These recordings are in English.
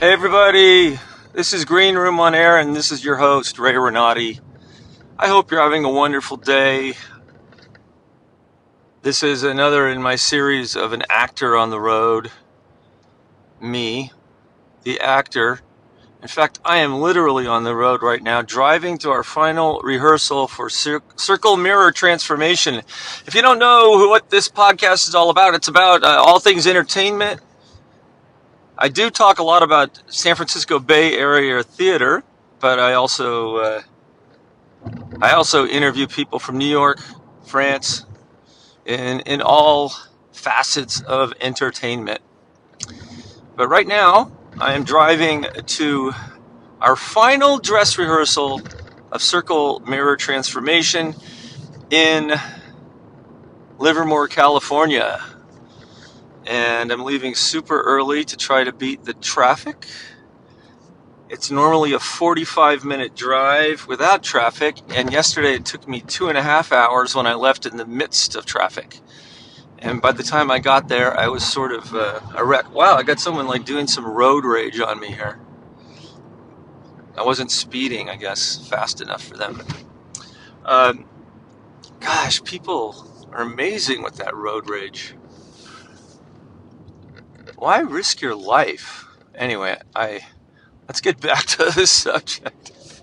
Hey everybody, this is Green Room on Air and this is your host, Ray Renati. I hope you're having a wonderful day. This is another in my series of an actor on the road. Me, the actor. In fact, I am literally on the road right now, driving to our final rehearsal for Circle Mirror Transformation. If you don't know what this podcast is all about, it's about all things entertainment. I do talk a lot about San Francisco Bay Area theater, but I also interview people from New York, France, in all facets of entertainment. But right now, I am driving to our final dress rehearsal of Circle Mirror Transformation in Livermore, California. And I'm leaving super early to try to beat the traffic. It's normally a 45-minute drive without traffic, and yesterday it took me 2.5 hours when I left in the midst of traffic. And by the time I got there, I was sort of a wreck. Wow, I got someone like doing some road rage on me here. I wasn't speeding, I guess, fast enough for them. Gosh, people are amazing with that road rage. Why risk your life? Anyway, let's get back to the subject.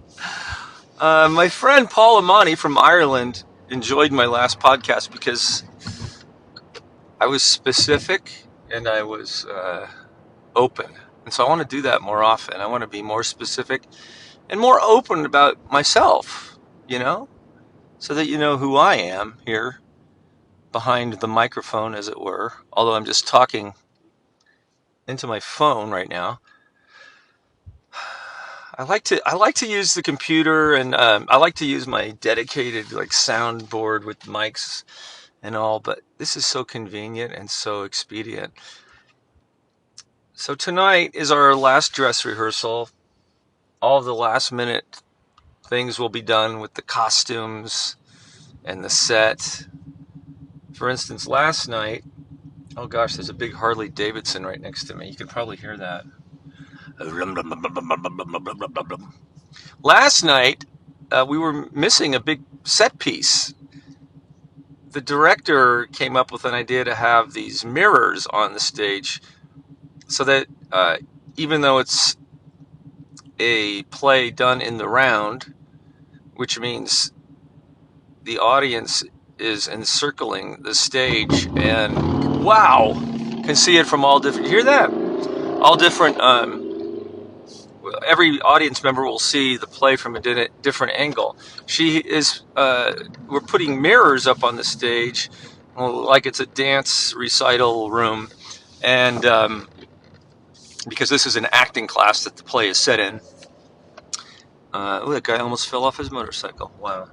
My friend Paul Amani from Ireland enjoyed my last podcast because I was specific and I was open. And so I want to do that more often. I want to be more specific and more open about myself, so that you know who I am here behind the microphone, as it were, although I'm just talking into my phone right now. I like to use the computer, and I like to use my dedicated soundboard with mics and all, but this is so convenient and so expedient. So tonight is our last dress rehearsal. All of the last minute things will be done with the costumes and the set. For instance, last night, oh gosh, there's a big Harley Davidson right next to me. You can probably hear that. Last night, we were missing a big set piece. The director came up with an idea to have these mirrors on the stage so that even though it's a play done in the round, which means the audience is encircling the stage and wow, can see it from all different, hear that? All different, every audience member will see the play from a different angle. We're putting mirrors up on the stage like it's a dance recital room, and because this is an acting class that the play is set in. That guy almost fell off his motorcycle. Wow.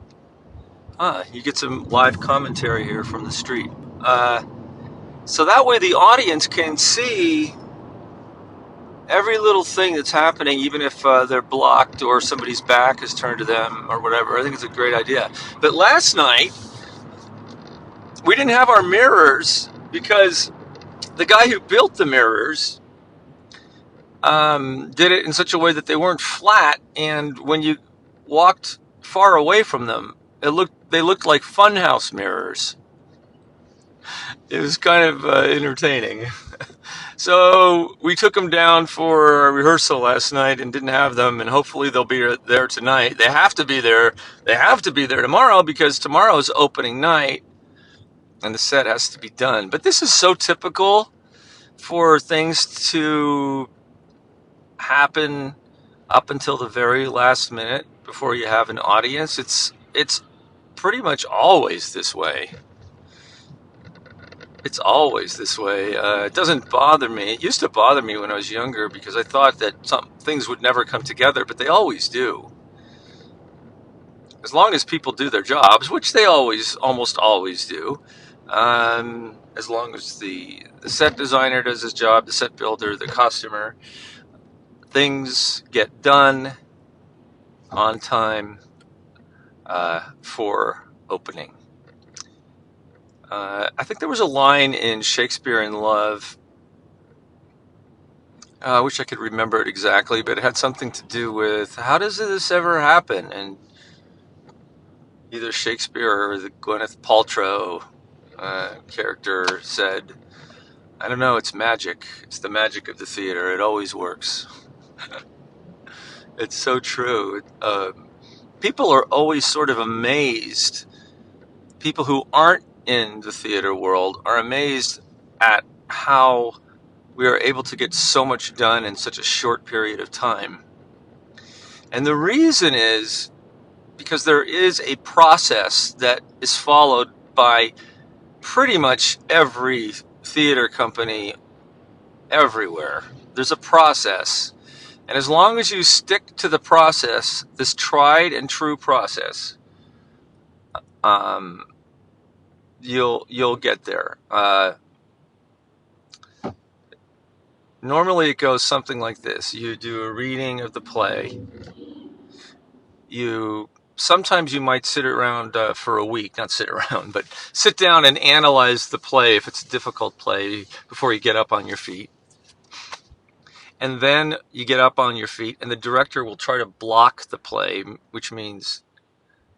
You get some live commentary here from the street. So that way the audience can see every little thing that's happening, even if they're blocked or somebody's back is turned to them or whatever. I think it's a great idea. But last night, we didn't have our mirrors because the guy who built the mirrors did it in such a way that they weren't flat, and when you walked far away from them, they looked like funhouse mirrors. It was kind of entertaining. So we took them down for a rehearsal last night and didn't have them, and hopefully they'll be there tonight. They have to be there. They have to be there tomorrow because tomorrow's opening night and the set has to be done. But this is so typical for things to happen up until the very last minute before you have an audience. It's pretty much always this way. It's always this way. It doesn't bother me. It used to bother me when I was younger because I thought that some things would never come together, but they always do. As long as people do their jobs, which they almost always do. As long as the set designer does his job, the set builder, the costumer, things get done on time for opening. I think there was a line in Shakespeare in Love. I wish I could remember it exactly, but it had something to do with how does this ever happen? And either Shakespeare or the Gwyneth Paltrow character said, I don't know, it's magic. It's the magic of the theater. It always works. It's so true. People are always sort of amazed. People who aren't in the theater world are amazed at how we are able to get so much done in such a short period of time. And the reason is because there is a process that is followed by pretty much every theater company everywhere. There's a process. And as long as you stick to the process, this tried and true process, um, you'll get there. Normally it goes something like this. You do a reading of the play. Sometimes you might sit around for a week, not sit around, but sit down and analyze the play if it's a difficult play before you get up on your feet. And then you get up on your feet and the director will try to block the play, which means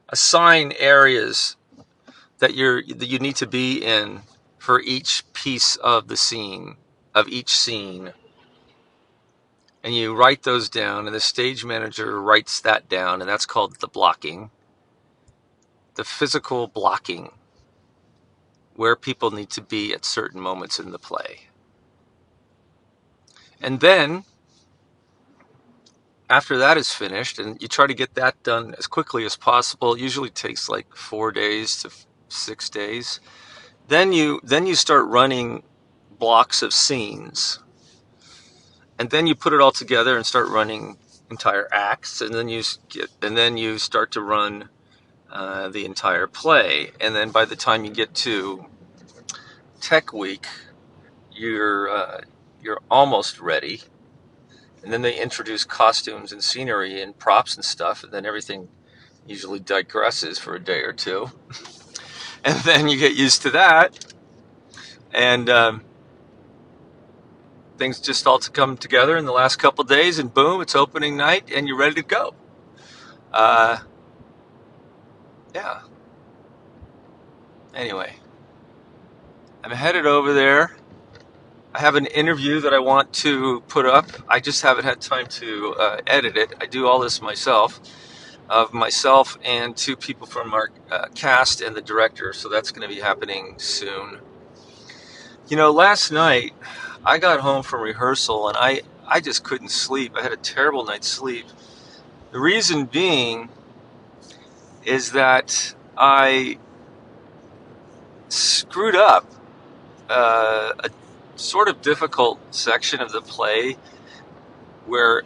assign areas that you need to be in for each piece of the scene, of each scene. And you write those down, and the stage manager writes that down, and that's called the blocking. The physical blocking, where people need to be at certain moments in the play. And then, after that is finished, and you try to get that done as quickly as possible, it usually takes like 4 days to 6 days. Then you start running blocks of scenes. And then you put it all together and start running entire acts, and then you start to run the entire play. And then by the time you get to Tech Week, you're almost ready. And then they introduce costumes and scenery and props and stuff, and then everything usually digresses for a day or two. And then you get used to that, and things just all to come together in the last couple of days, and boom, it's opening night, and you're ready to go. Yeah. Anyway, I'm headed over there. I have an interview that I want to put up. I just haven't had time to edit it. I do all this myself, of myself and 2 people from our cast and the director, so that's going to be happening soon. You know, last night I got home from rehearsal and I just couldn't sleep. I had a terrible night's sleep. The reason being is that I screwed up a sort of difficult section of the play where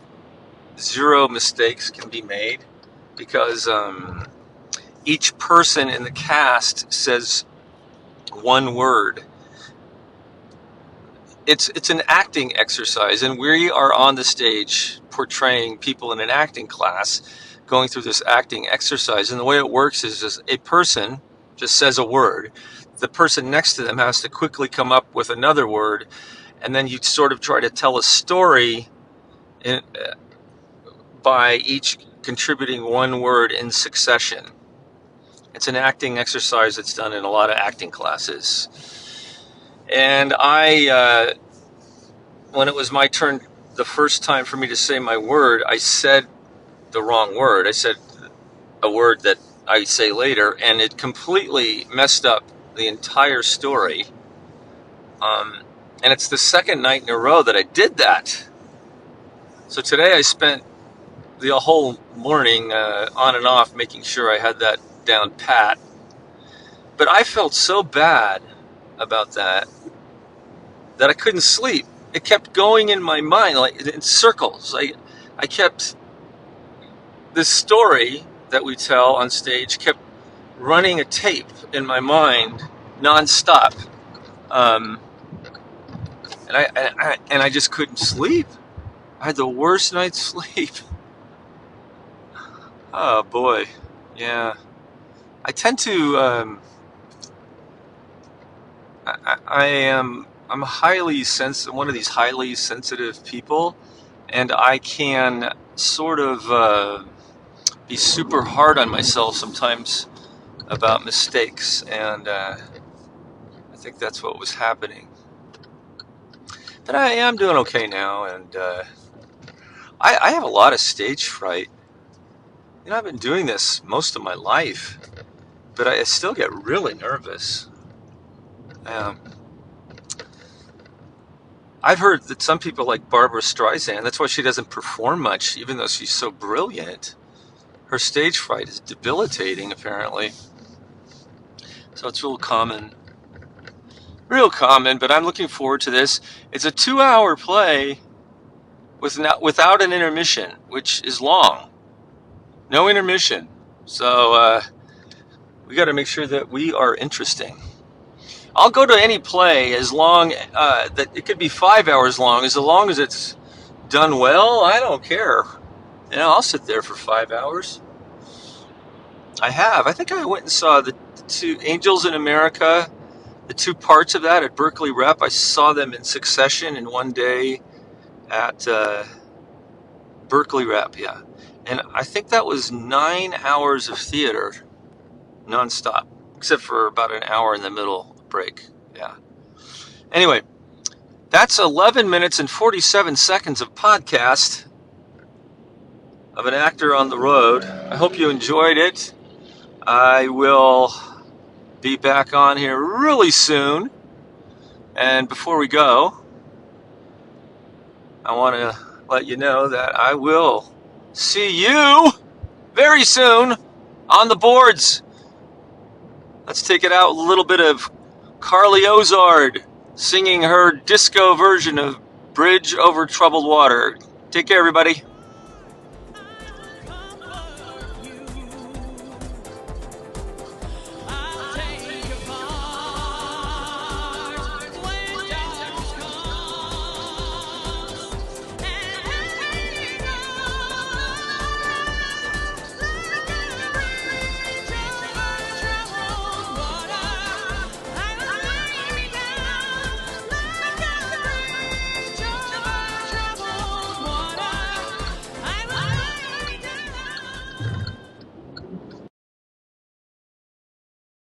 0 mistakes can be made, because each person in the cast says one word. It's an acting exercise, and we are on the stage portraying people in an acting class going through this acting exercise. And the way it works is just a person just says a word. The person next to them has to quickly come up with another word, and then you sort of try to tell a story by each contributing one word in succession. It's an acting exercise that's done in a lot of acting classes. And when it was my turn, the first time for me to say my word, I said the wrong word. I said a word that I say later, and it completely messed up the entire story. And it's the second night in a row that I did that. So today I spent the whole morning on and off making sure I had that down pat. But I felt so bad about that I couldn't sleep. It kept going in my mind, like in circles. I kept, this story that we tell on stage kept running a tape in my mind nonstop. And I just couldn't sleep. I had the worst night's sleep. Oh boy, yeah. I tend to I'm highly one of these highly sensitive people, and I can sort of be super hard on myself sometimes about mistakes, and I think that's what was happening. But I am doing okay now, and I have a lot of stage fright. I've been doing this most of my life, but I still get really nervous. Um, I've heard that some people like Barbara Streisand, that's why she doesn't perform much, even though she's so brilliant. Her stage fright is debilitating, apparently. So it's real common. Real common, but I'm looking forward to this. It's a 2-hour play without an intermission, which is long. No intermission. So we got to make sure that we are interesting. I'll go to any play as long that it could be 5 hours long as it's done well. I don't care. I'll sit there for 5 hours. I think I went and saw the two Angels in America, the two parts of that at Berkeley Rep. I saw them in succession in one day at Berkeley Rep, yeah. And I think that was 9 hours of theater nonstop, except for about an hour in the middle break. Yeah. Anyway, that's 11 minutes and 47 seconds of podcast of an actor on the road. I hope you enjoyed it. I will be back on here really soon. And before we go, I want to let you know that I will see you very soon on the boards. Let's take it out with a little bit of Carly Ozard singing her disco version of Bridge Over Troubled Water. Take care, everybody.